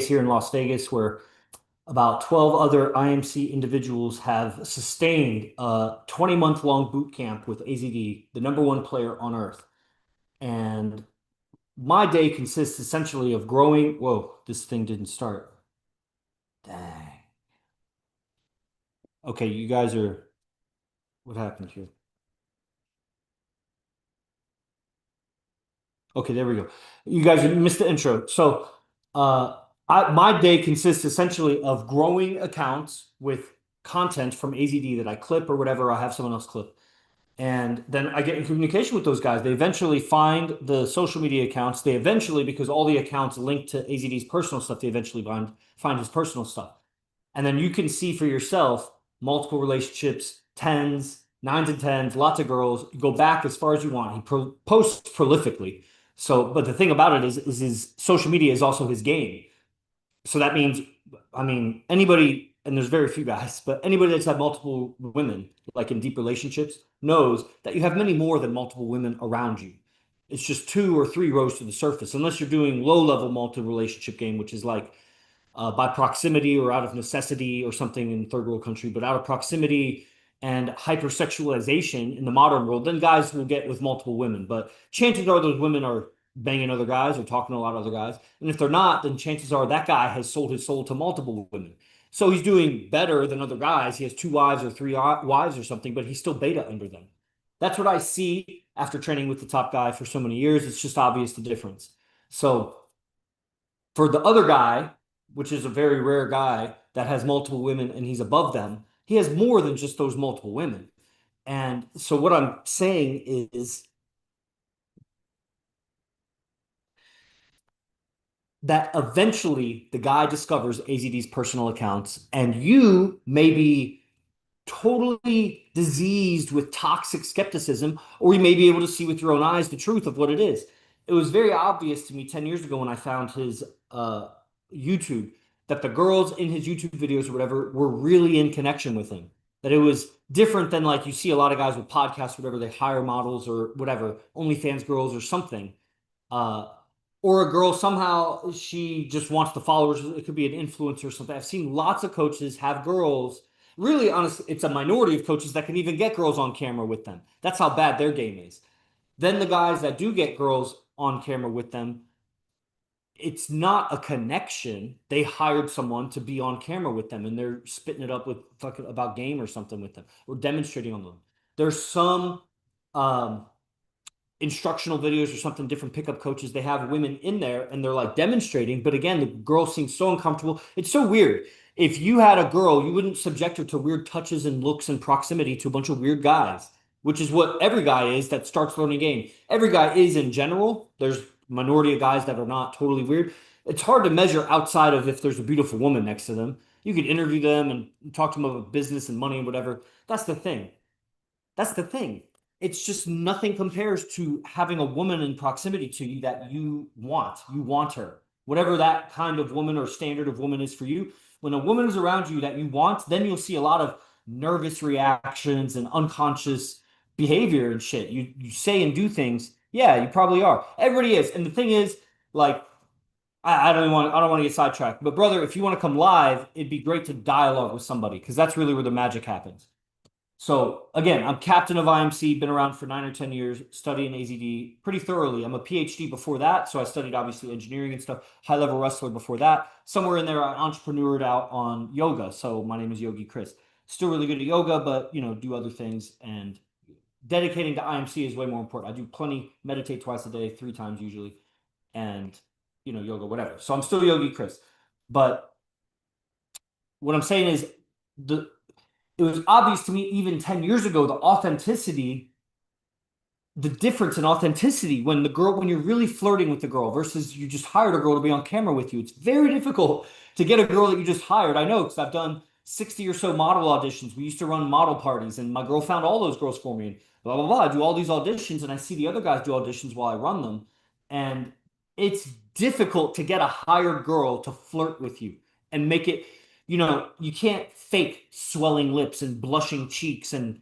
case here in Las Vegas where about 12 other IMC individuals have sustained a 20-month long boot camp with AZD, the number one player on earth. And my day consists essentially of growing. Whoa, this thing didn't start. Dang. Okay, you guys are. What happened here? Okay, there we go. You guys missed the intro. So, uh, my day consists essentially of growing accounts with content from AZD that I clip or whatever. I have someone else clip. And then I get in communication with those guys. They eventually find the social media accounts. They eventually, because all the accounts link to AZD's personal stuff, they eventually find his personal stuff. And then you can see for yourself multiple relationships, tens, nines and tens, lots of girls. Go back as far as you want. He posts prolifically. So, but the thing about it is his social media is also his game. So that means, I mean, anybody, and there's very few guys, but anybody that's had multiple women, like in deep relationships, knows that you have many more than multiple women around you. It's just two or three rows to the surface, unless you're doing low-level multi-relationship game, which is like by proximity or out of necessity or something in third world country, but out of proximity and hypersexualization in the modern world, then guys will get with multiple women. But chances are those women are banging other guys or talking to a lot of other guys. And if they're not, then chances are that guy has sold his soul to multiple women. So he's doing better than other guys. He has two wives or three wives or something, but he's still beta under them. That's what I see after training with the top guy for so many years. It's just obvious the difference. So for the other guy, which is a very rare guy that has multiple women and he's above them, he has more than just those multiple women. And so what I'm saying is that eventually the guy discovers AZD's personal accounts, and you may be totally diseased with toxic skepticism, or you may be able to see with your own eyes the truth of what it is. It was very obvious to me 10 years ago when I found his YouTube that the girls in his YouTube videos or whatever were really in connection with him. That it was different than like you see a lot of guys with podcasts, whatever, they hire models or whatever, OnlyFans girls or something. Uh, or a girl somehow she just wants the followers. It could be an influencer or something. I've seen lots of coaches have girls. Really, honestly, it's a minority of coaches that can even get girls on camera with them. That's how bad their game is. Then the guys that do get girls on camera with them, it's not a connection. They hired someone to be on camera with them and they're spitting it up with fucking about game or something with them or demonstrating on them. There's some um, instructional videos or something, different pickup coaches, they have women in there and they're like demonstrating. But again, the girl seems so uncomfortable. It's so weird. If you had a girl, you wouldn't subject her to weird touches and looks and proximity to a bunch of weird guys, which is what every guy is that starts learning game. Every guy is in general. There's minority of guys that are not totally weird. It's hard to measure outside of if there's a beautiful woman next to them. You could interview them and talk to them about business and money and whatever. That's the thing. That's the thing. It's just nothing compares to having a woman in proximity to you that you want. You want her. Whatever that kind of woman or standard of woman is for you. When a woman is around you that you want, then you'll see a lot of nervous reactions and unconscious behavior and shit. You say and do things. Yeah, you probably are. Everybody is. And the thing is, like, I don't want to get sidetracked. But brother, if you want to come live, it'd be great to dialogue with somebody because that's really where the magic happens. So again, I'm captain of IMC, been around for 9 or 10 years, studying AZD pretty thoroughly. I'm a PhD before that, so I studied obviously engineering and stuff, high level wrestler before that. Somewhere in there, I entrepreneured out on yoga. So my name is Yogi Chris. Still really good at yoga, but do other things. And dedicating to IMC is way more important. I do plenty, meditate twice a day, three times usually, and yoga, whatever. So I'm still Yogi Chris. But what I'm saying is the it was obvious to me even 10 years ago the difference in authenticity when you're really flirting with the girl versus you just hired a girl to be on camera with you. It's very difficult to get a girl that you just hired. I know because I've done 60 or so model auditions. We used to run model parties and my girl found all those girls for me and blah blah blah. I do all these auditions and I see the other guys do auditions while I run them. And it's difficult to get a hired girl to flirt with you and make it, you can't fake swelling lips and blushing cheeks and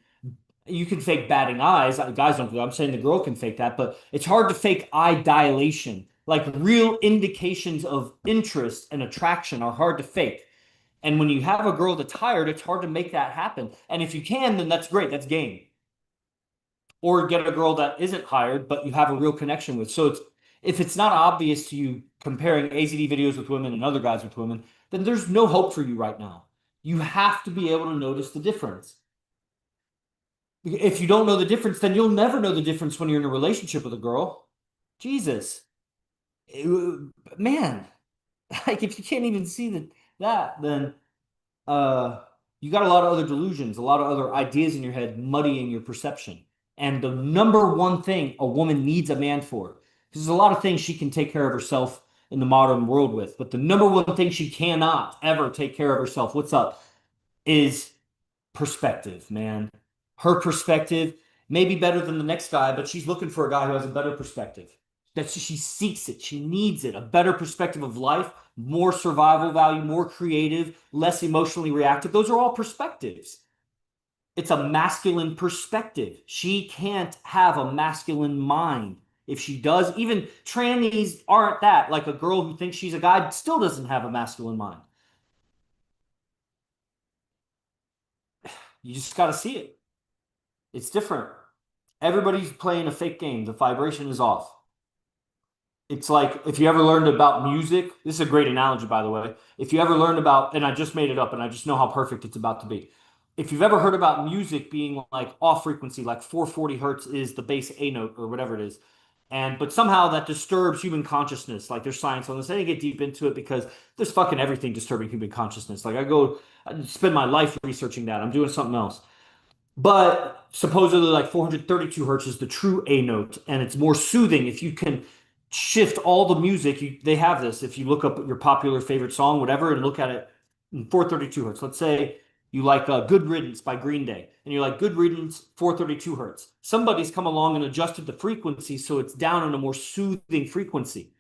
you can fake batting eyes. Guys don't do that. I'm saying the girl can fake that, but it's hard to fake eye dilation Like real indications of interest and attraction are hard to fake. And when you have a girl that's hired, it's hard to make that happen. And if you can, then that's great. That's game. Or get a girl that isn't hired, but you have a real connection with. So it's if it's not obvious to you comparing AZD videos with women and other guys with women, then there's no hope for you right now. You have to be able to notice the difference. If you don't know the difference, then you'll never know the difference when you're in a relationship with a girl. Jesus. Man, like if you can't even see that, then uh you got a lot of other delusions, a lot of other ideas in your head muddying your perception. And the number one thing a woman needs a man for, because there's a lot of things she can take care of herself in the modern world with, but the number one thing she cannot ever take care of herself, what's up, is perspective, man. Her perspective may be better than the next guy, but she's looking for a guy who has a better perspective. That she seeks it, she needs it, a better perspective of life, more survival value, more creative, less emotionally reactive. Those are all perspectives. It's a masculine perspective. She can't have a masculine mind. If she does, even trannies aren't that. Like a girl who thinks she's a guy still doesn't have a masculine mind. You just got to see it. It's different. Everybody's playing a fake game. The vibration is off. It's like if you ever learned about music, this is a great analogy, by the way. If you ever learned about, and I just made it up and I just know how perfect it's about to be. If you've ever heard about music being like off frequency, like 440 hertz is the base A note or whatever it is. But somehow that disturbs human consciousness. Like there's science on this. I didn't get deep into it because there's fucking everything disturbing human consciousness. I spend my life researching that. I'm doing something else. But supposedly, like 432 hertz is the true A note, and it's more soothing if you can shift all the music. They have this. If you look up your popular favorite song, whatever, and look at it in 432 hertz. Let's say you like Good Riddance by Green Day, and you're like, Good Riddance, 432 hertz. Somebody's come along and adjusted the frequency so it's down in a more soothing frequency.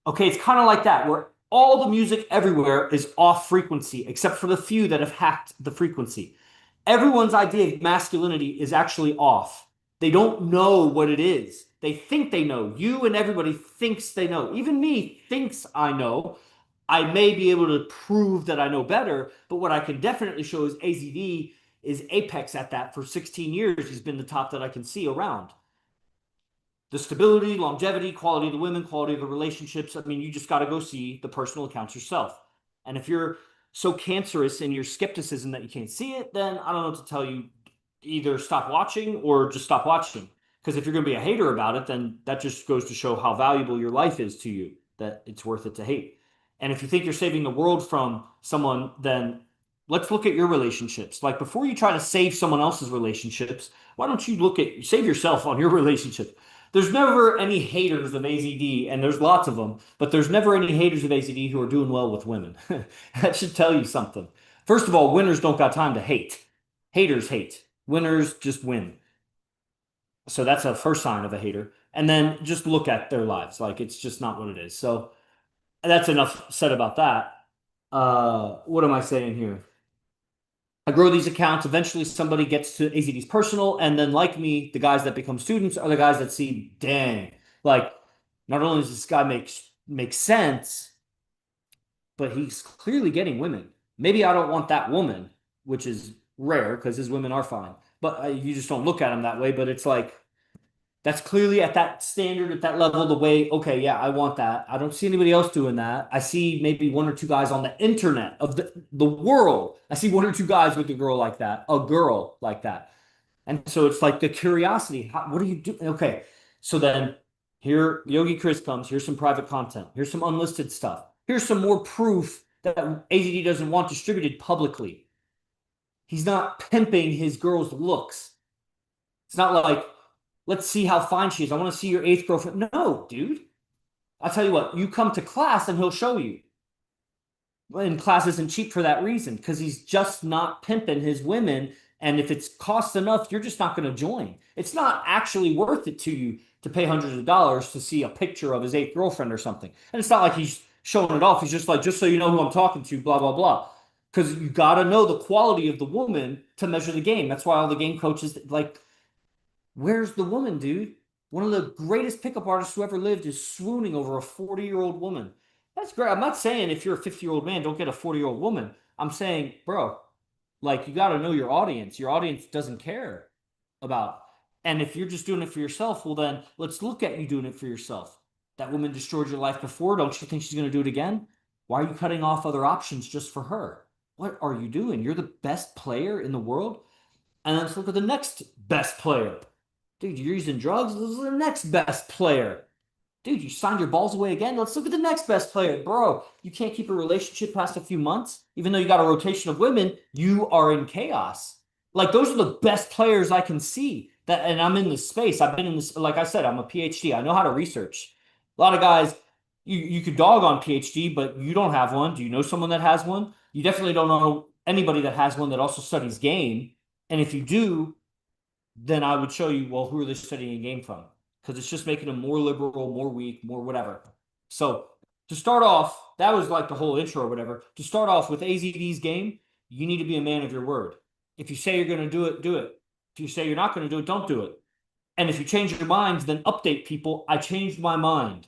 Okay, it's kind of like that, where all the music everywhere is off frequency, except for the few that have hacked the frequency. Everyone's idea of masculinity is actually off. They don't know what it is. They think they know. You and everybody thinks they know. Even me thinks I know. I may be able to prove that I know better, but what I can definitely show is AZD is apex at that for 16 years. He's been the top that I can see around. The stability, longevity, quality of the women, quality of the relationships. I mean, you just got to go see the personal accounts yourself. And if you're so cancerous in your skepticism that you can't see it, then I don't know what to tell you. Either stop watching or just stop watching. Because if you're going to be a hater about it, then that just goes to show how valuable your life is to you, that it's worth it to hate. And if you think you're saving the world from someone, then let's look at your relationships. Like before you try to save someone else's relationships, why don't you save yourself on your relationship? There's never any haters of AZD, and there's lots of them, but there's never any haters of AZD who are doing well with women. That should tell you something. First of all, winners don't got time to hate. Haters hate. Winners just win. So that's a first sign of a hater. And then just look at their lives. Like it's just not what it is. So that's enough said about that. What am I saying here? I grow these accounts. Eventually, somebody gets to AZD's personal, and then, like me, the guys that become students are the guys that see, dang, like not only does this guy make sense, but he's clearly getting women. Maybe I don't want that woman, which is rare because his women are fine, but you just don't look at him that way. But it's like that's clearly at that standard, at that level, the way, okay, yeah, I want that. I don't see anybody else doing that. I see maybe one or two guys on the internet of the world. I see one or two guys with a girl like that, a girl like that. And so it's like the curiosity. What are you doing? Okay. So then here, Yogi Chris comes. Here's some private content. Here's some unlisted stuff. Here's some more proof that AZD doesn't want distributed publicly. He's not pimping his girl's looks. It's not like, let's see how fine she is. I want to see your eighth girlfriend. No, dude. I'll tell you what, you come to class and he'll show you. And class isn't cheap for that reason, because he's just not pimping his women. And if it's cost enough, you're just not going to join. It's not actually worth it to you to pay hundreds of dollars to see a picture of his eighth girlfriend or something. And it's not like he's showing it off. He's just like, just so you know who I'm talking to, blah, blah, blah. Because you got to know the quality of the woman to measure the game. That's why all the game coaches, like, where's the woman, dude? One of the greatest pickup artists who ever lived is swooning over a 40-year-old woman. That's great. I'm not saying if you're a 50-year-old man, don't get a 40-year-old woman. I'm saying, bro, like you got to know your audience. Your audience doesn't care about. And if you're just doing it for yourself, well, then let's look at you doing it for yourself. That woman destroyed your life before. Don't you think she's going to do it again? Why are you cutting off other options just for her? What are you doing? You're the best player in the world. And let's look at the next best player. Dude, you're using drugs. This is the next best player. Dude, you signed your balls away again. Let's look at the next best player. Bro, you can't keep a relationship past a few months. Even though you got a rotation of women, you are in chaos. Like, those are the best players I can see. That, and I'm in this space. I've been in this, like I said, I'm a PhD. I know how to research. A lot of guys, you could dog on PhD, but you don't have one. Do you know someone that has one? You definitely don't know anybody that has one that also studies game. And if you do, then I would show you, well, who are they studying game from? Because it's just making them more liberal, more weak, more whatever. So to start off, that was like the whole intro or whatever. To start off with AZD's game, you need to be a man of your word. If you say you're going to do it, do it. If you say you're not going to do it, don't do it. And if you change your minds, then update people. I changed my mind.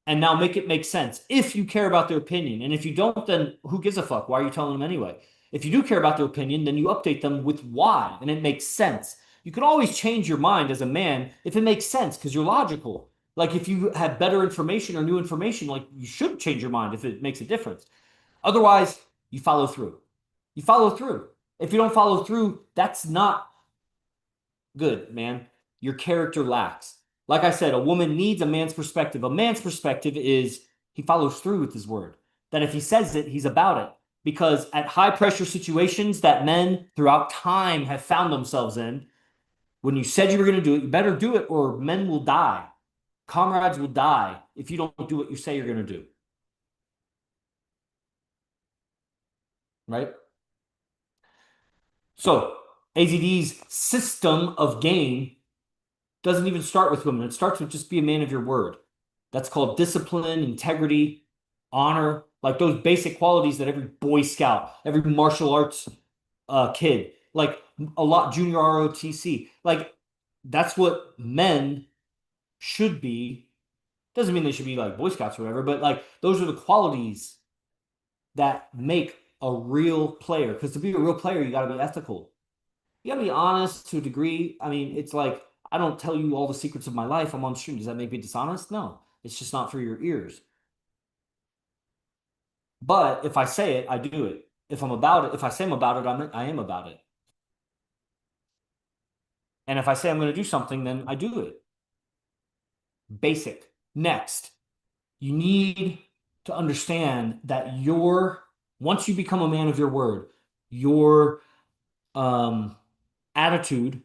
And now make it make sense if you care about their opinion. And if you don't, then who gives a fuck? Why are you telling them anyway? If you do care about their opinion, then you update them with why, and it makes sense. You can always change your mind as a man if it makes sense because you're logical. Like if you have better information or new information, like you should change your mind if it makes a difference. Otherwise, you follow through. You follow through. If you don't follow through, that's not good, man. Your character lacks. Like I said, a woman needs a man's perspective. A man's perspective is he follows through with his word. That if he says it, he's about it. Because at high pressure situations that men throughout time have found themselves in, when you said you were going to do it, you better do it or men will die. Comrades will die if you don't do what you say you're going to do. Right? So, AZD's system of game doesn't even start with women. It starts with just be a man of your word. That's called discipline, integrity, honor, like those basic qualities that every Boy Scout, every martial arts kid, like a lot junior ROTC, like that's what men should be. Doesn't mean they should be like Boy Scouts or whatever, but like those are the qualities that make a real player. Because to be a real player, you got to be ethical. You got to be honest to a degree. I mean, it's like I don't tell you all the secrets of my life. I'm on stream. Does that make me dishonest? No, it's just not for your ears. But if I say it, I do it. If I'm about it, if I say I'm about it, I am about it. And if I say I'm going to do something, then I do it. Basic. Next, you need to understand that once you become a man of your word, your um, attitude,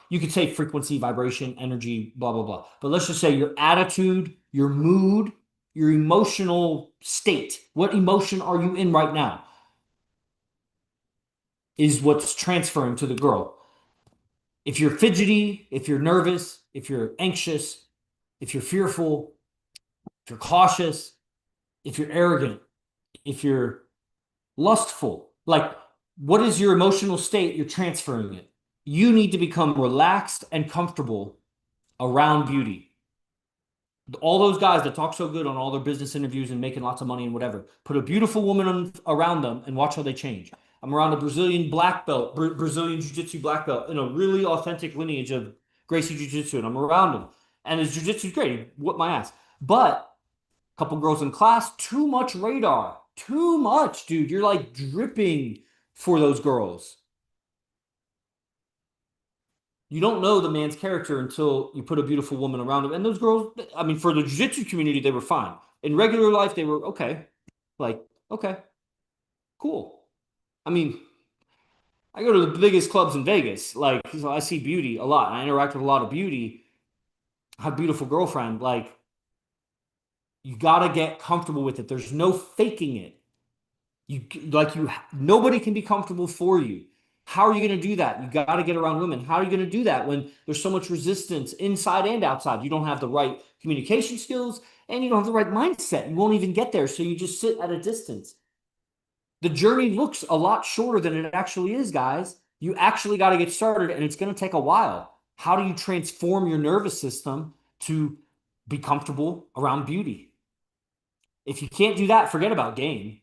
you could say frequency, vibration, energy, blah, blah, blah. But let's just say your attitude, your mood, your emotional state. What emotion are you in right now? Is what's transferring to the girl. If you're fidgety, if you're nervous, if you're anxious, if you're fearful, if you're cautious, if you're arrogant, if you're lustful, like what is your emotional state? You're transferring it. You need to become relaxed and comfortable around beauty. All those guys that talk so good on all their business interviews and making lots of money and whatever, put a beautiful woman around them and watch how they change. I'm around a Brazilian black belt, Brazilian jiu-jitsu black belt in a really authentic lineage of Gracie jiu-jitsu, and I'm around him. And his jiu-jitsu is great. He whooped my ass. But a couple girls in class, too much radar. Too much, dude. You're like dripping for those girls. You don't know the man's character until you put a beautiful woman around him. And those girls, I mean, for the jiu-jitsu community, they were fine. In regular life, they were okay. Like, okay, cool. I mean, I go to the biggest clubs in Vegas. Like, so I see beauty a lot. I interact with a lot of beauty. I have a beautiful girlfriend. Like, you gotta get comfortable with it. There's no faking it. Nobody can be comfortable for you. How are you going to do that? You got to get around women. How are you going to do that when there's so much resistance inside and outside? You don't have the right communication skills and you don't have the right mindset. You won't even get there. So you just sit at a distance. The journey looks a lot shorter than it actually is, guys. You actually got to get started and it's going to take a while. How do you transform your nervous system to be comfortable around beauty? If you can't do that, forget about game.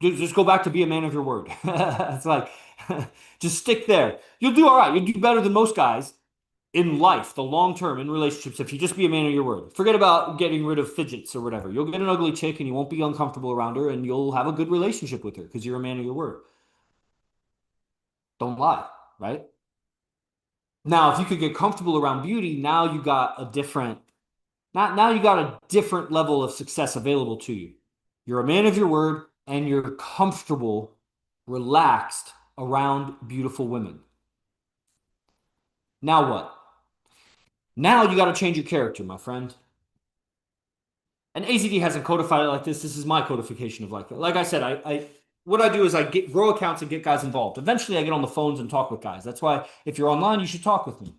Just go back to be a man of your word. It's like, just stick there. You'll do all right. You'll do better than most guys in life, the long term, in relationships, if you just be a man of your word. Forget about getting rid of fidgets or whatever. You'll get an ugly chick and you won't be uncomfortable around her and you'll have a good relationship with her because you're a man of your word. Don't lie, right? Now, if you could get comfortable around beauty, now you got a different, not now you got a different level of success available to you. You're a man of your word and you're comfortable, relaxed around beautiful women. Now what? Now you got to change your character, my friend. And AZD hasn't codified it like this. This is my codification of like I said, I what I do is I get grow accounts and get guys involved. Eventually, I get on the phones and talk with guys. That's why if you're online, you should talk with me.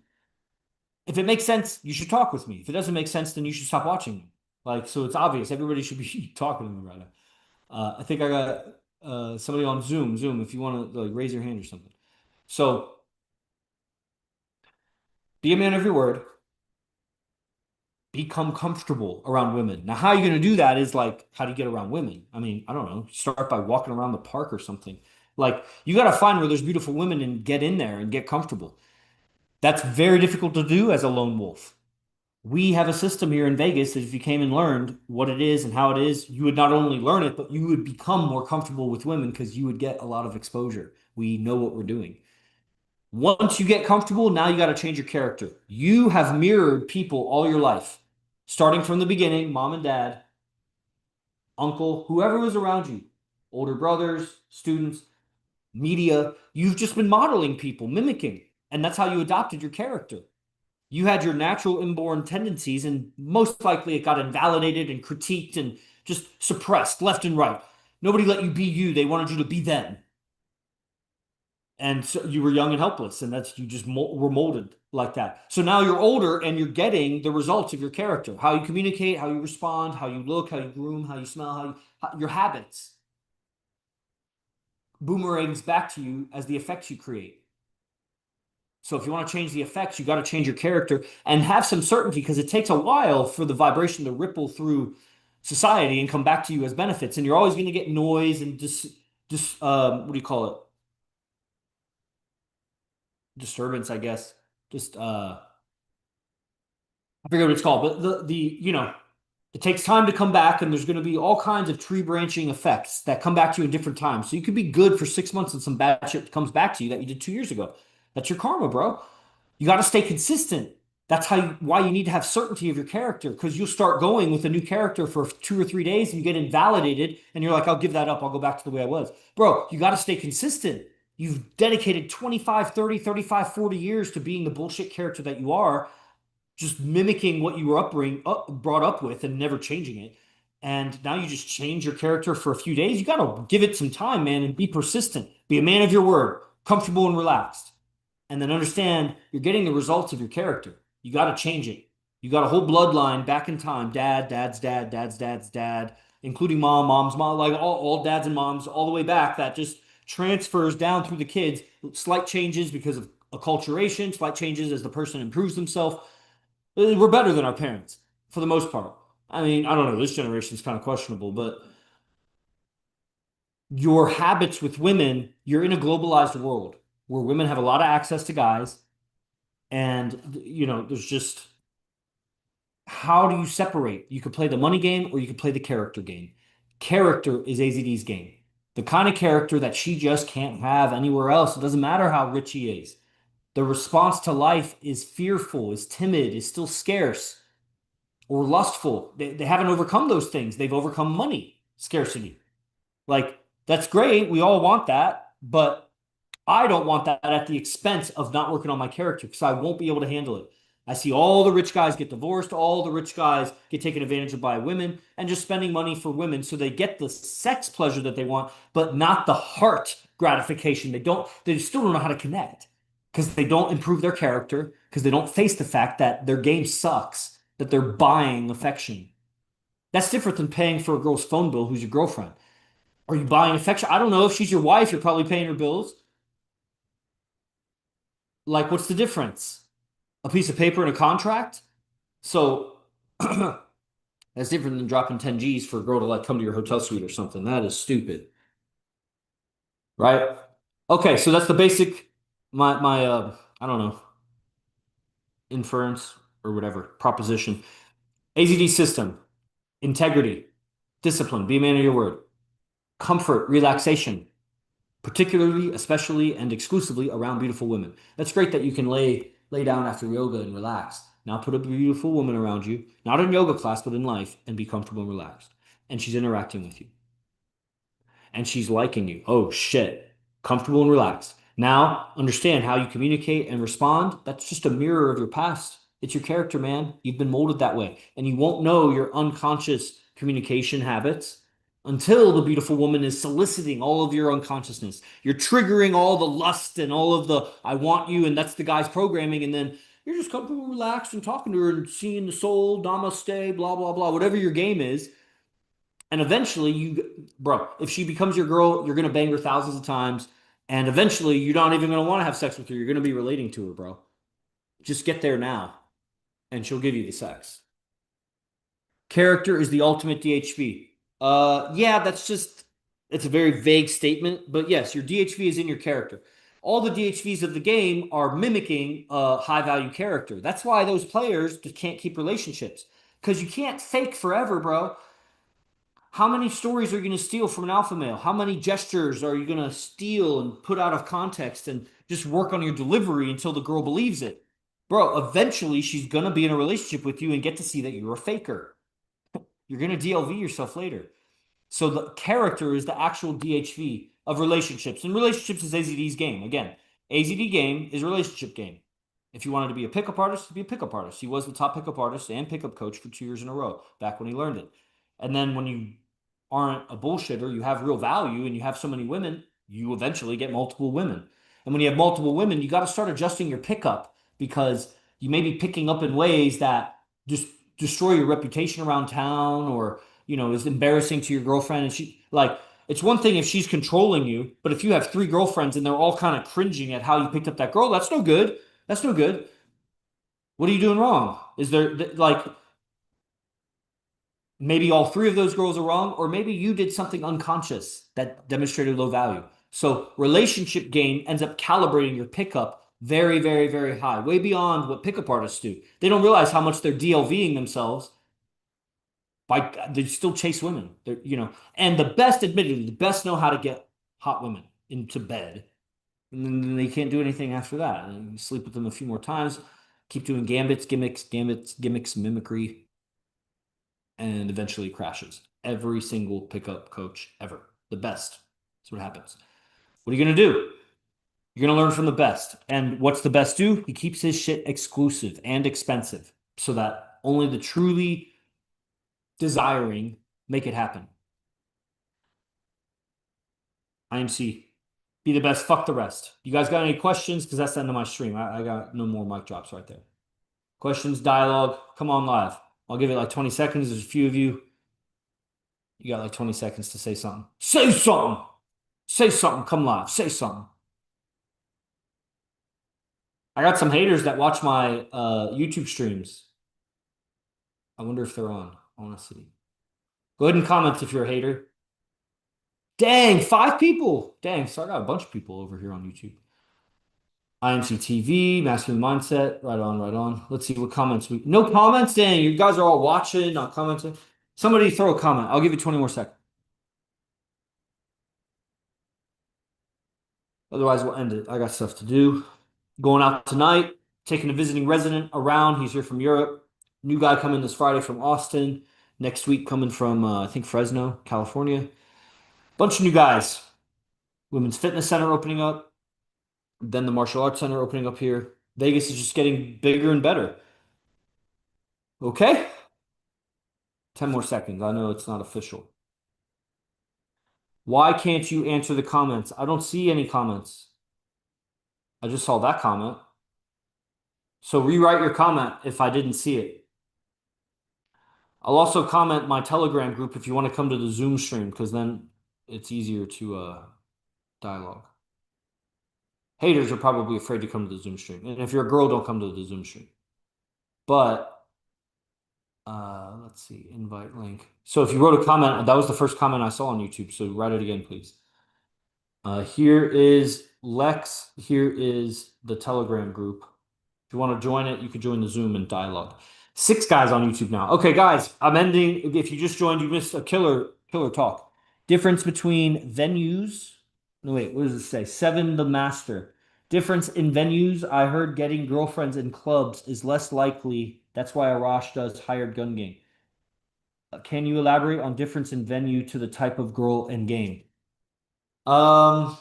If it makes sense, you should talk with me. If it doesn't make sense, then you should stop watching me. Like so, it's obvious. Everybody should be talking to me right now. I think I got somebody on Zoom. Zoom, if you want to like raise your hand or something. So be a man of your word. Become comfortable around women. Now, how are you going to do that is like, how do you get around women? I mean, I don't know. Start by walking around the park or something. Like, you got to find where there's beautiful women and get in there and get comfortable. That's very difficult to do as a lone wolf. We have a system here in Vegas that if you came and learned what it is and how it is, you would not only learn it, but you would become more comfortable with women because you would get a lot of exposure. We know what we're doing. Once you get comfortable, now you got to change your character. You have mirrored people all your life, starting from the beginning, mom and dad, uncle, whoever was around you, older brothers, students, media. You've just been modeling people, mimicking, and that's how you adopted your character. You had your natural inborn tendencies, and most likely it got invalidated and critiqued and just suppressed left and right. Nobody let you be you, they wanted you to be them. And so you were young and helpless, and that's you just were molded like that. So now you're older and you're getting the results of your character, how you communicate, how you respond, how you look, how you groom, how you smell, your habits boomerangs back to you as the effects you create. So if you want to change the effects, you got to change your character and have some certainty because it takes a while for the vibration to ripple through society and come back to you as benefits. And you're always going to get noise and just what do you call it? Disturbance, I guess. Just I forget what it's called, but it takes time to come back, and there's going to be all kinds of tree branching effects that come back to you in different times. So you could be good for 6 months, and some bad shit comes back to you that you did 2 years ago. That's your karma, bro. You got to stay consistent. That's why you need to have certainty of your character, because you'll start going with a new character for 2 or 3 days, and you get invalidated, and you're like, I'll give that up. I'll go back to the way I was. Bro, you got to stay consistent. You've dedicated 25, 30, 35, 40 years to being the bullshit character that you are, just mimicking what you were brought up with and never changing it. And now you just change your character for a few days. You got to give it some time, man, and be persistent. Be a man of your word, comfortable and relaxed. And then understand you're getting the results of your character. You got to change it. You got a whole bloodline back in time. Dad, dad's dad, dad's dad's dad, including mom, mom's mom, like all dads and moms all the way back that just transfers down through the kids. Slight changes because of acculturation, slight changes as the person improves themselves. We're better than our parents for the most part. I mean, I don't know. This generation is kind of questionable, but your habits with women, you're in a globalized world where women have a lot of access to guys. And, there's just how do you separate? You could play the money game or you could play the character game. Character is AZD's game. The kind of character that she just can't have anywhere else. It doesn't matter how rich he is. The response to life is fearful, is timid, is still scarce or lustful. They haven't overcome those things. They've overcome money scarcity. Like, that's great. We all want that. But I don't want that at the expense of not working on my character because I won't be able to handle it. I see all the rich guys get divorced, all the rich guys get taken advantage of by women, and just spending money for women so they get the sex pleasure that they want, but not the heart gratification. They still don't know how to connect because they don't improve their character, because they don't face the fact that their game sucks, that they're buying affection. That's different than paying for a girl's phone bill who's your girlfriend. Are you buying affection? I don't know. If she's your wife, you're probably paying her bills. Like, what's the difference? a piece of paper and a contract. So that's different than dropping 10 G's for a girl to like come to your hotel suite or something. That is stupid, right? Okay, so that's the basic my I don't know, inference or whatever, proposition. AZD system, integrity, discipline, be a man of your word, comfort, relaxation, particularly, especially, and exclusively around beautiful women. That's great that you can lay down after yoga and relax. Now put a beautiful woman around you, not in yoga class, but in life, and be comfortable and relaxed. And she's interacting with you. And she's liking you. Oh shit. Comfortable and relaxed. Now understand how you communicate and respond. That's just a mirror of your past. It's your character, man. You've been molded that way. And you won't know your unconscious communication habits until the beautiful woman is soliciting all of your unconsciousness. You're triggering all the lust and all of the I want you, and that's the guy's programming. And then you're just comfortable and relaxed and talking to her and seeing the soul, namaste, blah, blah, blah, whatever your game is. And eventually, bro, if she becomes your girl, you're going to bang her thousands of times. And eventually, you're not even going to want to have sex with her. You're going to be relating to her, bro. Just get there now, and she'll give you the sex. Character is the ultimate DHV. Yeah, it's a very vague statement, but yes, your DHV is in your character. All the DHVs of the game are mimicking a high value character. That's why those players just can't keep relationships because you can't fake forever, bro. How many stories are you going to steal from an alpha male? How many gestures are you going to steal and put out of context and just work on your delivery until the girl believes it? Bro, eventually she's going to be in a relationship with you and get to see that you're a faker. You're going to DLV yourself later. So the character is the actual DHV of relationships. And relationships is AZD's game. Again, AZD game is a relationship game. If you wanted to be a pickup artist, be a pickup artist. He was the top pickup artist and pickup coach for 2 years in a row back when he learned it. And then when you aren't a bullshitter, you have real value and you have so many women, you eventually get multiple women. And when you have multiple women, you got to start adjusting your pickup because you may be picking up in ways that just destroy your reputation around town or, is embarrassing to your girlfriend. And it's one thing if she's controlling you, but if you have three girlfriends and they're all kind of cringing at how you picked up that girl, that's no good. That's no good. What are you doing wrong? Is there like maybe all three of those girls are wrong, or maybe you did something unconscious that demonstrated low value. So relationship game ends up calibrating your pickup very, very, very high, way beyond what pickup artists do. They don't realize how much they're DLVing themselves by they still chase women. And admittedly, the best know how to get hot women into bed. And then they can't do anything after that. And you sleep with them a few more times, keep doing gimmicks, mimicry, and eventually crashes. Every single pickup coach ever. The best. That's what happens. What are you going to do? You're going to learn from the best. And what's the best do? He keeps his shit exclusive and expensive so that only the truly desiring make it happen. IMC. Be the best. Fuck the rest. You guys got any questions? Because that's the end of my stream. I got no more mic drops right there. Questions, dialogue, come on live. I'll give it like 20 seconds. There's a few of you. You got like 20 seconds to say something. Say something. Say something. Come live. Say something. I got some haters that watch my YouTube streams. I wonder if they're on. Honestly. Go ahead and comment if you're a hater. Dang, 5 people. Dang, so I got a bunch of people over here on YouTube. IMC TV, Masculine Mindset. Right on, right on. Let's see what comments we. No comments? Dang, you guys are all watching, not commenting. Somebody throw a comment. I'll give you 20 more seconds. Otherwise, we'll end it. I got stuff to do. Going out tonight, taking a visiting resident around. He's here from Europe. New guy coming this Friday from Austin. Next week coming from, I think, Fresno, California. Bunch of new guys. Women's Fitness Center opening up. Then the Martial Arts Center opening up here. Vegas is just getting bigger and better. Okay? 10 more seconds. I know it's not official. Why can't you answer the comments? I don't see any comments. I just saw that comment. So rewrite your comment if I didn't see it. I'll also comment my Telegram group if you want to come to the Zoom stream, because then it's easier to dialogue. Haters are probably afraid to come to the Zoom stream. And if you're a girl, don't come to the Zoom stream. But let's see, invite link. So if you wrote a comment, that was the first comment I saw on YouTube. So write it again, please. Here is Lex. Here is the Telegram group. If you want to join it, you could join the Zoom and dialogue. Six guys on YouTube now. Okay, guys, I'm ending. If you just joined, you missed a killer talk. Difference between venues. No, wait, what does it say? Seven the master. Difference in venues. I heard getting girlfriends in clubs is less likely. That's why Arash does hired gun game. Can you elaborate on difference in venue to the type of girl and game? Um,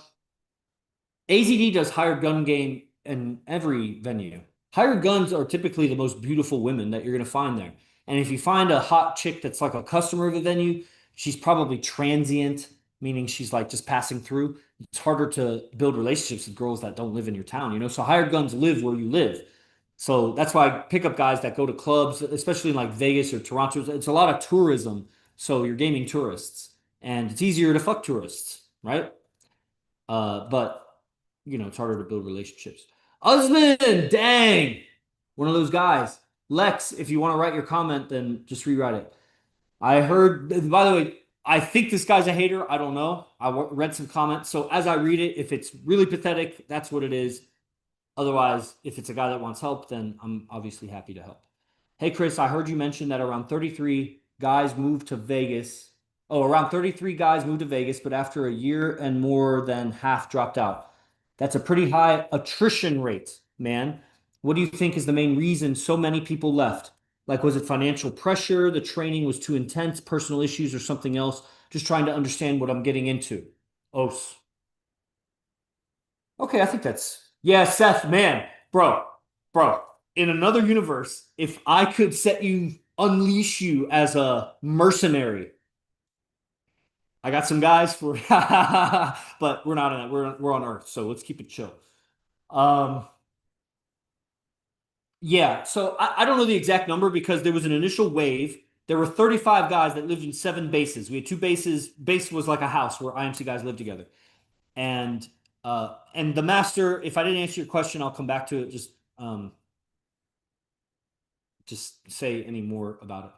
AZD does hired gun game in every venue. Hired guns are typically the most beautiful women that you're going to find there. And if you find a hot chick that's like a customer of a venue, she's probably transient, meaning she's like just passing through. It's harder to build relationships with girls that don't live in your town, you know? So hired guns live where you live. So that's why I pick up guys that go to clubs, especially in like Vegas or Toronto. It's a lot of tourism. So you're gaming tourists and it's easier to fuck tourists, right? But it's harder to build relationships. Husband, dang, one of those guys. Lex, if you want to write your comment, then just rewrite it. I heard, by the way, I think this guy's a hater. I don't know. Read some comments. So as I read it, if it's really pathetic, that's what it is. Otherwise, if it's a guy that wants help, then I'm obviously happy to help. Hey, Chris, I heard you mention that around 33 guys moved to Vegas. Oh, around 33 guys moved to Vegas, but after a year and more than half dropped out. That's a pretty high attrition rate, man. What do you think is the main reason so many people left? Like, was it financial pressure? The training was too intense, personal issues, or something else? Just trying to understand what I'm getting into. Oh, okay, I think yeah, Seth, man, bro. In another universe, if I could unleash you as a mercenary, I got some guys for, but we're not in it. We're on Earth, so let's keep it chill. Um, yeah, so I don't know the exact number because there was an initial wave. There were 35 guys that lived in seven bases. We had two bases. Base was like a house where IMC guys lived together. And the master, if I didn't answer your question, I'll come back to it. Just say any more about it.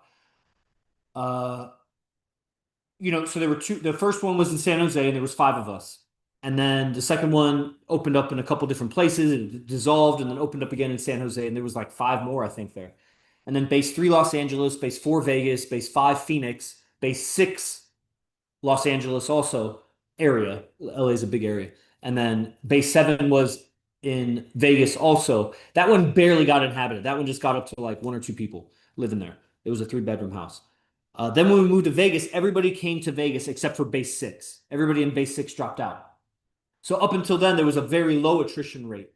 Uh, so there were two. The first one was in San Jose, and there was five of us. And then the second one opened up in a couple different places. It dissolved and then opened up again in San Jose, and there was like five more, I think, there. And then base three Los Angeles, base four Vegas, base five Phoenix, base six Los Angeles also area. LA is a big area. And then base seven was in Vegas also. That one barely got inhabited. That one just got up to like one or two people living there. It was a three-bedroom house. Then when we moved to Vegas, everybody came to Vegas except for base six. Everybody in base six dropped out. So up until then, there was a very low attrition rate.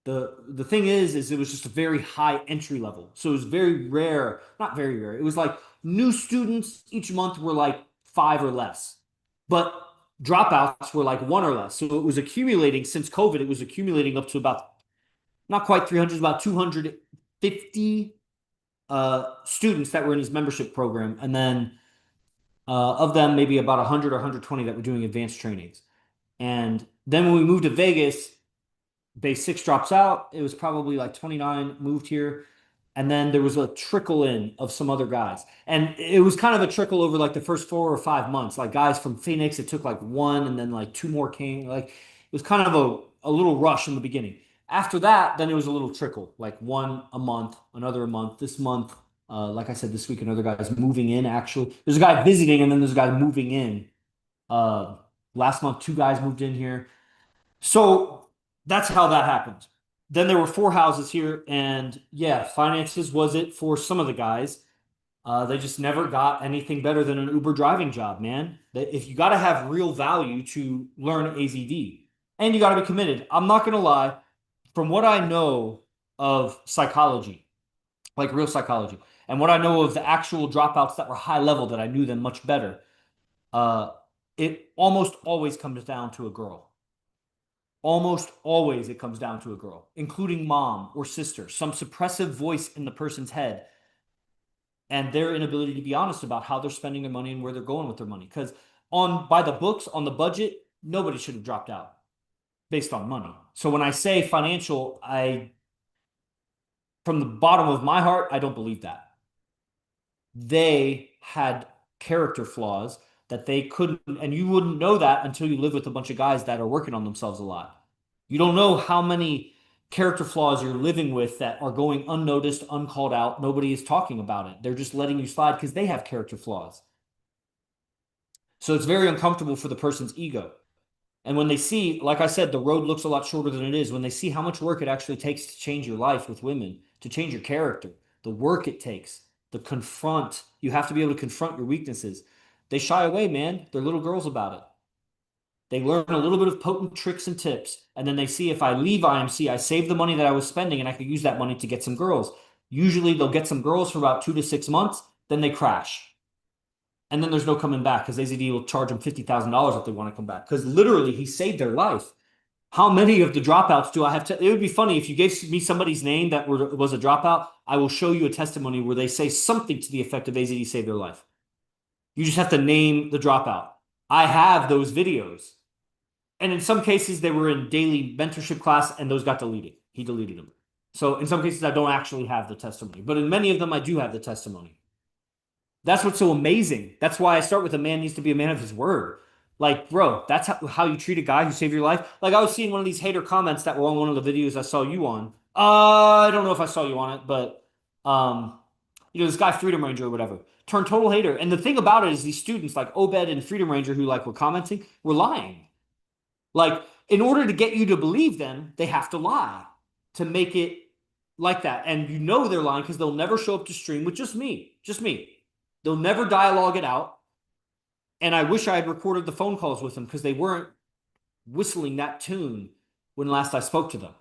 The thing is it was just a very high entry level. So it was very rare, not very rare. It was like new students each month were like five or less, but dropouts were like one or less. So it was accumulating since COVID. It was accumulating up to about not quite 300, about 250 students that were in his membership program, and then of them maybe about 100 or 120 that were doing advanced trainings. And then when we moved to Vegas, base six drops out. It was probably like 29 moved here. And then there was a trickle in of some other guys. And it was kind of a trickle over like the first 4 or 5 months. Like guys from Phoenix, it took like one and then like two more came. Like it was kind of a little rush in the beginning. After that, then it was a little trickle, like one a month, another a month. This month, like I said, this week, another guy's moving in actually. There's a guy visiting and then there's a guy moving in. Uh, Last month, two guys moved in here. So that's how that happened. Then there were four houses here, and yeah, finances was it for some of the guys. They just never got anything better than an Uber driving job, man. If you got to have real value to learn AZD, and you got to be committed. I'm not gonna lie, from what I know of psychology, like real psychology, and what I know of the actual dropouts that were high level, that I knew them much better. Uh, it almost always comes down to a girl. Almost always it comes down to a girl, including mom or sister, some suppressive voice in the person's head, and their inability to be honest about how they're spending their money and where they're going with their money. Because by the books, on the budget, nobody should have dropped out based on money. So when I say financial, from the bottom of my heart, I don't believe that. They had character flaws that they couldn't, and you wouldn't know that until you live with a bunch of guys that are working on themselves a lot. You don't know how many character flaws you're living with that are going unnoticed, uncalled out. Nobody is talking about it. They're just letting you slide because they have character flaws. So it's very uncomfortable for the person's ego. And when they see, like I said, the road looks a lot shorter than it is, when they see how much work it actually takes to change your life with women, to change your character, the work it takes, you have to be able to confront your weaknesses. They shy away, man. They're little girls about it. They learn a little bit of potent tricks and tips, and then they see if I leave IMC, I save the money that I was spending, and I could use that money to get some girls. Usually they'll get some girls for about 2 to 6 months, then they crash. And then there's no coming back because AZD will charge them $50,000 if they want to come back. Because literally, he saved their life. How many of the dropouts do I have to? It would be funny if you gave me somebody's name that was a dropout. I will show you a testimony where they say something to the effect of AZD saved their life. You just have to name the dropout. I have those videos. And in some cases, they were in daily mentorship class and those got deleted. He deleted them. So in some cases, I don't actually have the testimony. But in many of them, I do have the testimony. That's what's so amazing. That's why I start with a man needs to be a man of his word. Like, bro, that's how you treat a guy who saved your life. Like, I was seeing one of these hater comments that were on one of the videos I saw you on. I don't know if I saw you on it, but this guy Freedom Ranger or whatever turned total hater. And the thing about it is these students like Obed and Freedom Ranger who like were commenting were lying. Like, in order to get you to believe them, they have to lie to make it like that. And you know they're lying because they'll never show up to stream with just me. Just me. They'll never dialogue it out. And I wish I had recorded the phone calls with them because they weren't whistling that tune when last I spoke to them.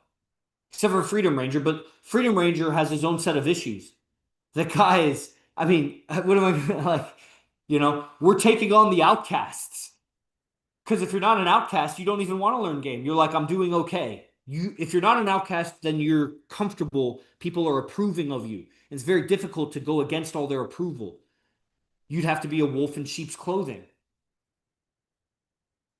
Except for Freedom Ranger, but Freedom Ranger has his own set of issues. The guy is, I mean, what am I like? We're taking on the outcasts. Because if you're not an outcast, you don't even want to learn game. You're like, I'm doing okay. If you're not an outcast, then you're comfortable. People are approving of you. It's very difficult to go against all their approval. You'd have to be a wolf in sheep's clothing.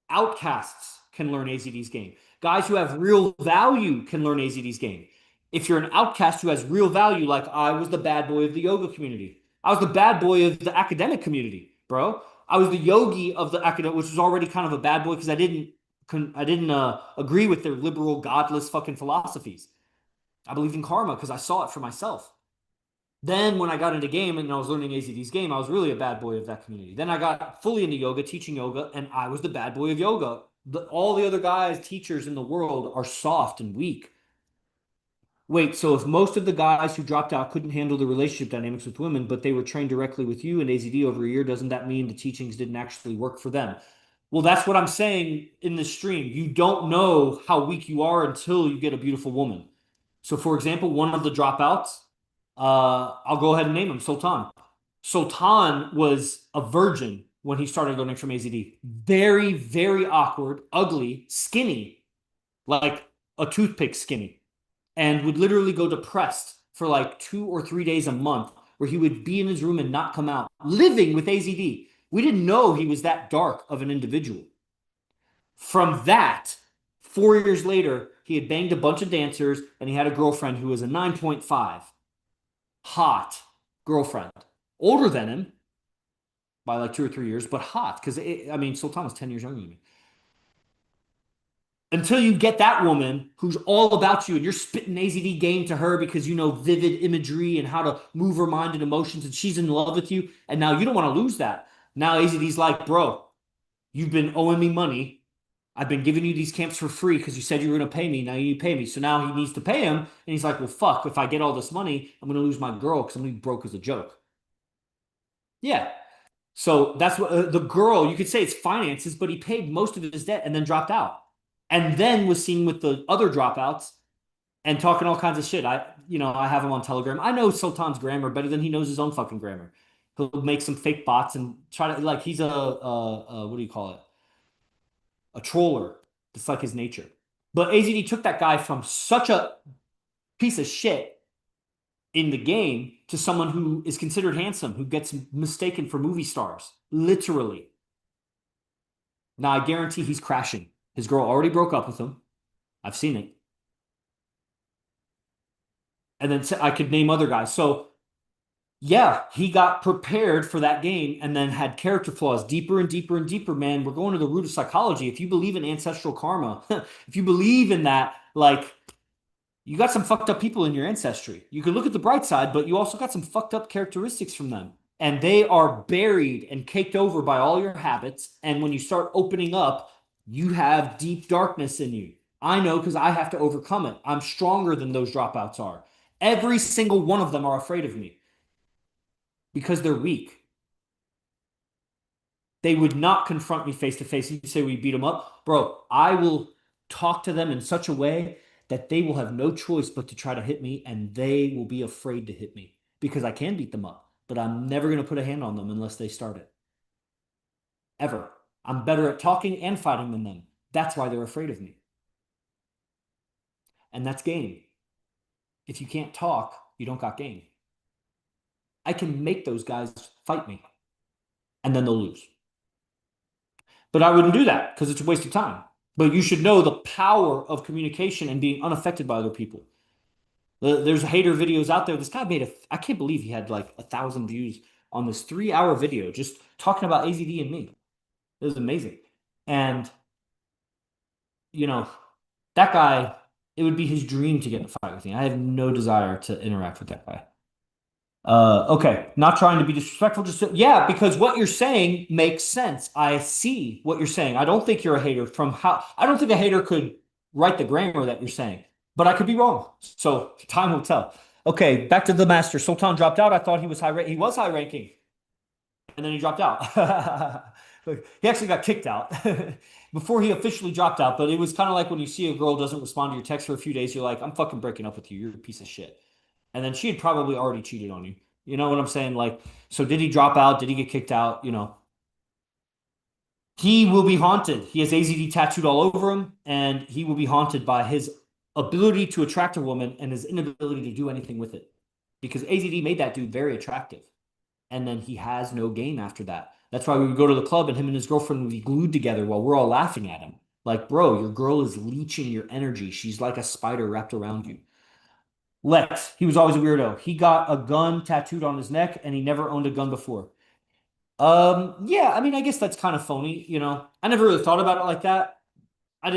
Outcasts can learn AZD's game. Guys who have real value can learn AZD's game. If you're an outcast who has real value, like I was the bad boy of the yoga community. I was the bad boy of the academic community, bro. I was the yogi of the academic, which was already kind of a bad boy because I didn't agree with their liberal, godless fucking philosophies. I believed in karma because I saw it for myself. Then when I got into game and I was learning AZD's game, I was really a bad boy of that community. Then I got fully into yoga, teaching yoga, and I was the bad boy of yoga. All the other guys, teachers in the world are soft and weak. Wait, so if most of the guys who dropped out couldn't handle the relationship dynamics with women, but they were trained directly with you in AZD over a year, doesn't that mean the teachings didn't actually work for them? Well, that's what I'm saying in this stream. You don't know how weak you are until you get a beautiful woman. So, for example, one of the dropouts, I'll go ahead and name him Sultan. Sultan was a virgin when he started learning from AZD. Very, very awkward, ugly, skinny, like a toothpick skinny, and would literally go depressed for like 2 or 3 days a month, where he would be in his room and not come out, living with AZD. We didn't know he was that dark of an individual. From that, 4 years later, he had banged a bunch of dancers and he had a girlfriend who was a 9.5. Hot girlfriend. Older than him by like 2 or 3 years, but hot. Because, Sultan was 10 years younger than me. Until you get that woman who's all about you and you're spitting AZD game to her because you know vivid imagery and how to move her mind and emotions and she's in love with you. And now you don't want to lose that. Now AZD's like, bro, you've been owing me money. I've been giving you these camps for free because you said you were going to pay me. Now you need to pay me. So now he needs to pay him. And he's like, well, fuck, if I get all this money, I'm going to lose my girl because I'm going to be broke as a joke. Yeah. So that's what the girl, you could say it's finances, but he paid most of his debt and then dropped out. And then was seen with the other dropouts and talking all kinds of shit. I have him on Telegram. I know Sultan's grammar better than he knows his own fucking grammar. He'll make some fake bots and try to, like, he's what do you call it? A troller. It's like his nature. But AZD took that guy from such a piece of shit in the game to someone who is considered handsome, who gets mistaken for movie stars. Literally. Now, I guarantee he's crashing. His girl already broke up with him. I've seen it. And then I could name other guys. So yeah, he got prepared for that game and then had character flaws deeper and deeper and deeper, man. We're going to the root of psychology. If you believe in ancestral karma, if you believe in that, like you got some fucked up people in your ancestry. You can look at the bright side, but you also got some fucked up characteristics from them. And they are buried and caked over by all your habits. And when you start opening up, you have deep darkness in you. I know because I have to overcome it. I'm stronger than those dropouts are. Every single one of them are afraid of me because they're weak. They would not confront me face to face. You say we beat them up, bro. I will talk to them in such a way that they will have no choice but to try to hit me, and they will be afraid to hit me because I can beat them up, but I'm never going to put a hand on them unless they start it. Ever. I'm better at talking and fighting than them. That's why they're afraid of me. And that's game. If you can't talk, you don't got game. I can make those guys fight me, and then they'll lose. But I wouldn't do that because it's a waste of time. But you should know the power of communication and being unaffected by other people. There's hater videos out there. This guy made I can't believe he had like 1,000 views on this 3 hour video just talking about AZD and me. It was amazing. And, you know, that guy, it would be his dream to get in a fight with me. I have no desire to interact with that guy. Okay, not trying to be disrespectful, just yeah, because what you're saying makes sense. I see what you're saying. I don't think you're a hater from how I don't think a hater could write the grammar that you're saying, but I could be wrong. So time will tell. Okay, back to the master. Sultan dropped out. I thought he was he was high ranking, and then he dropped out. Look, he actually got kicked out before he officially dropped out. But it was kind of like when you see a girl doesn't respond to your text for a few days, you're like, I'm fucking breaking up with you. You're a piece of shit. And then she had probably already cheated on you. You know what I'm saying? Like, so did he drop out? Did he get kicked out? He will be haunted. He has AZD tattooed all over him, and he will be haunted by his ability to attract a woman and his inability to do anything with it. Because AZD made that dude very attractive. And then he has no game after that. That's why we would go to the club and him and his girlfriend would be glued together while we're all laughing at him. Like, bro, your girl is leeching your energy. She's like a spider wrapped around you. Lex, he was always a weirdo. He got a gun tattooed on his neck and he never owned a gun before. Yeah, I mean, I guess that's kind of phony, you know. I never really thought about it like that. I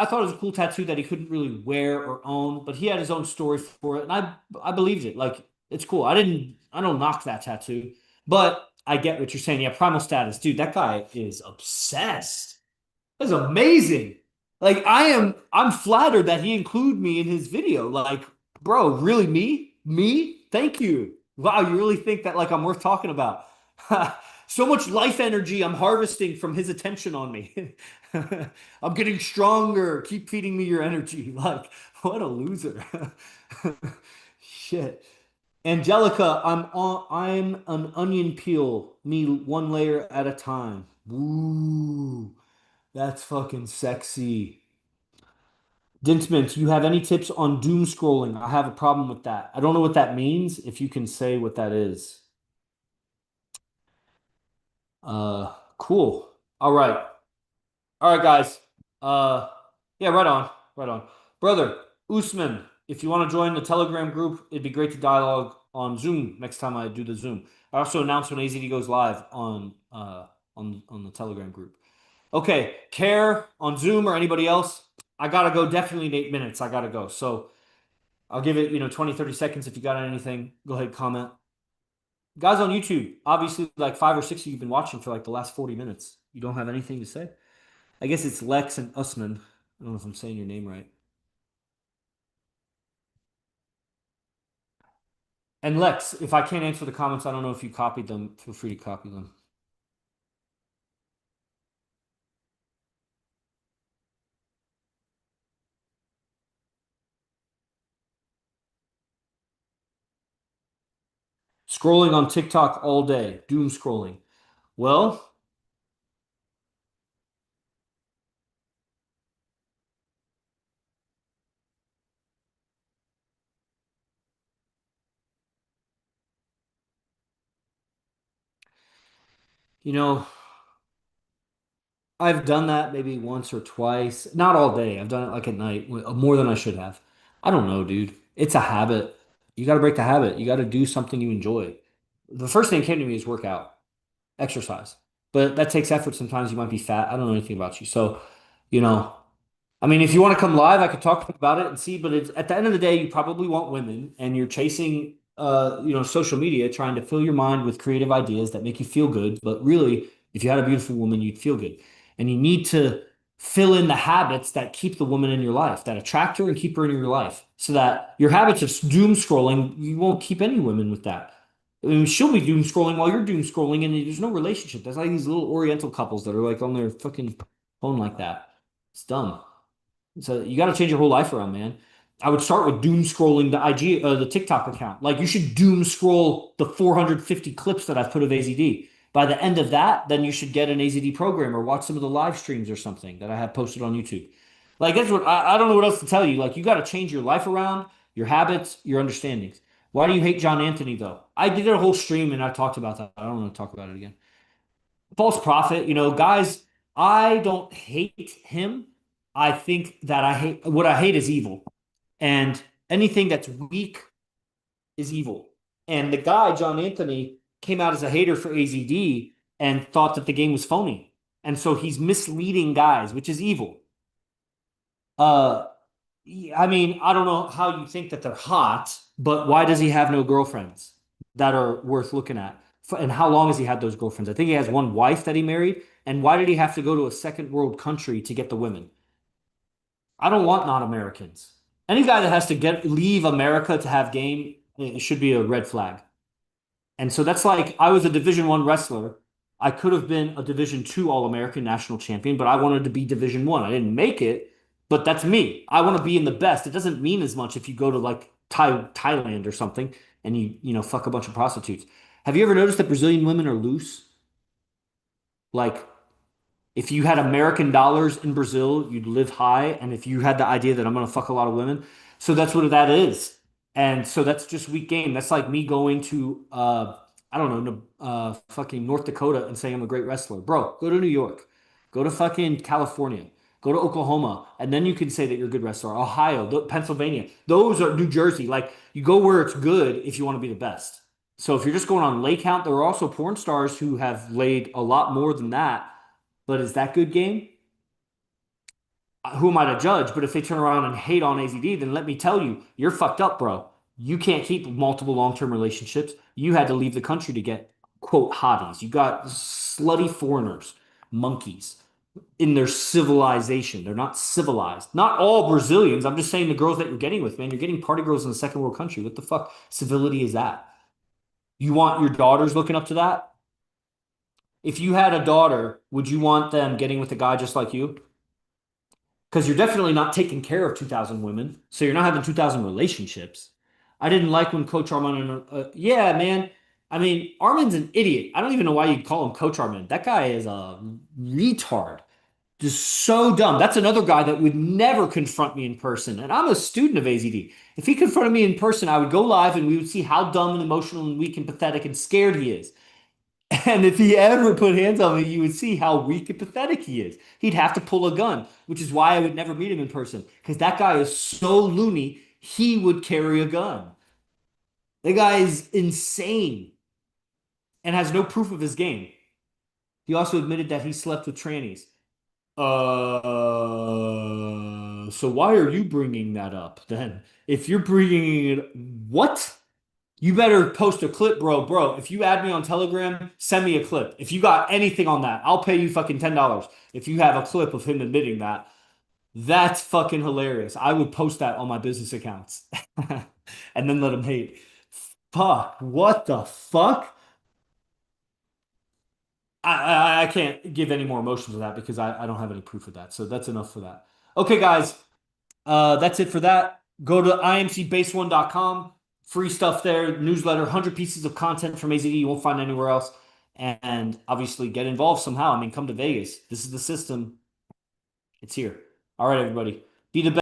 thought it was a cool tattoo that he couldn't really wear or own, but he had his own story for it, and I believed it. Like, it's cool. I don't knock that tattoo, but I get what you're saying. Yeah, primal status. Dude, that guy is obsessed. That's amazing. Like I'm flattered that he included me in his video. Like, bro, really me? Me? Thank you. Wow, you really think that like I'm worth talking about? So much life energy I'm harvesting from his attention on me. I'm getting stronger. Keep feeding me your energy. Like, what a loser. Shit. Angelica, I'm an onion peel, me one layer at a time. Woo. That's fucking sexy. Dintmint, you have any tips on doom scrolling? I have a problem with that. I don't know what that means. If you can say what that is. Cool. All right. All right, guys. Uh, yeah, right on. Right on. Brother, Usman, if you want to join the Telegram group, it'd be great to dialogue on Zoom next time I do the Zoom. I also announce when AZD goes live on the Telegram group. Okay, Care on Zoom or anybody else? I gotta go definitely in 8 minutes. I gotta go. So I'll give it, 20, 30 seconds. If you got anything, go ahead, comment. Guys on YouTube, obviously like 5 or 6 of you have been watching for like the last 40 minutes. You don't have anything to say? I guess it's Lex and Usman. I don't know if I'm saying your name right. And Lex, if I can't answer the comments, I don't know if you copied them. Feel free to copy them. Scrolling on TikTok all day, doom scrolling. Well, you know, I've done that maybe once or twice. Not all day. I've done it like at night, more than I should have. I don't know, dude. It's a habit. You got to break the habit. You got to do something you enjoy. The first thing that came to me is workout, exercise. But that takes effort. Sometimes you might be fat. I don't know anything about you. So, you know, I mean, if you want to come live, I could talk about it and see, but it's, at the end of the day, you probably want women and you're chasing, social media, trying to fill your mind with creative ideas that make you feel good. But really, if you had a beautiful woman, you'd feel good. And you need to fill in the habits that keep the woman in your life, that attract her and keep her in your life, so that your habits of doom scrolling, you won't keep any women with that. I mean, she'll be doom scrolling while you're doom scrolling, and there's no relationship. There's like these little Oriental couples that are like on their fucking phone like that. It's dumb. So you got to change your whole life around, man. I would start with doom scrolling the the TikTok account. Like you should doom scroll the 450 clips that I've put of AZD. By the end of that, then you should get an AZD program or watch some of the live streams or something that I have posted on YouTube. Like that's what I don't know what else to tell you. Like you got to change your life around, your habits, your understandings. Why do you hate John Anthony though? I did a whole stream and I talked about that. I don't want to talk about it again. False prophet, guys, I don't hate him. I think that I hate what I hate is evil. And anything that's weak is evil. And the guy, John Anthony, came out as a hater for AZD and thought that the game was phony. And so he's misleading guys, which is evil. Uh, I mean, I don't know how you think that they're hot, but why does he have no girlfriends that are worth looking at? And how long has he had those girlfriends? I think he has one wife that he married. And why did he have to go to a second world country to get the women? I don't want non-Americans. Any guy that has to get leave America to have game, it should be a red flag. And so that's like I was a Division 1 wrestler. I could have been a Division 2 All-American national champion, but I wanted to be Division 1. I didn't make it, but that's me. I want to be in the best. It doesn't mean as much if you go to like Thailand or something and you fuck a bunch of prostitutes. Have you ever noticed that Brazilian women are loose? Like if you had American dollars in Brazil, you'd live high. And if you had the idea that I'm going to fuck a lot of women, so that's what that is. And so that's just weak game. That's like me going to, I don't know, fucking North Dakota and saying I'm a great wrestler. Bro, go to New York, go to fucking California, go to Oklahoma, and then you can say that you're a good wrestler. Ohio, Pennsylvania, those are New Jersey. Like you go where it's good if you want to be the best. So if you're just going on lay count, there are also porn stars who have laid a lot more than that, but is that good game? Who am I to judge? But if they turn around and hate on AZD, then let me tell you, you're fucked up, bro. You can't keep multiple long-term relationships. You had to leave the country to get, quote, hotties. You got slutty foreigners, monkeys in their civilization. They're not civilized. Not all Brazilians. I'm just saying the girls that you're getting with, man. You're getting party girls in a second world country. What the fuck civility is that? You want your daughters looking up to that? If you had a daughter, would you want them getting with a guy just like you? Because you're definitely not taking care of 2,000 women, so you're not having 2,000 relationships. I didn't like when Coach Armand, yeah, man. I mean, Armin's an idiot. I don't even know why you call him Coach Armand. That guy is a retard. Just so dumb. That's another guy that would never confront me in person. And I'm a student of AZD. If he confronted me in person, I would go live and we would see how dumb and emotional and weak and pathetic and scared he is. And if he ever put hands on me, you would see how weak and pathetic he is. He'd have to pull a gun, which is why I would never meet him in person. Because that guy is so loony, he would carry a gun. The guy is insane and has no proof of his game. He also admitted that he slept with trannies. So why are you bringing that up then? If you're bringing it, what? You better post a clip, bro. Bro, if you add me on Telegram, send me a clip. If you got anything on that, I'll pay you fucking $10 if you have a clip of him admitting that. That's fucking hilarious. I would post that on my business accounts and then let him hate. Fuck, what the fuck? I can't give any more emotion to that because I don't have any proof of that. So that's enough for that. Okay, guys. That's it for that. Go to imcbase1.com. Free stuff there. Newsletter, 100 pieces of content from AZD you won't find anywhere else. And obviously get involved somehow. I mean, come to Vegas. This is the system. It's here. All right, everybody. Be the best.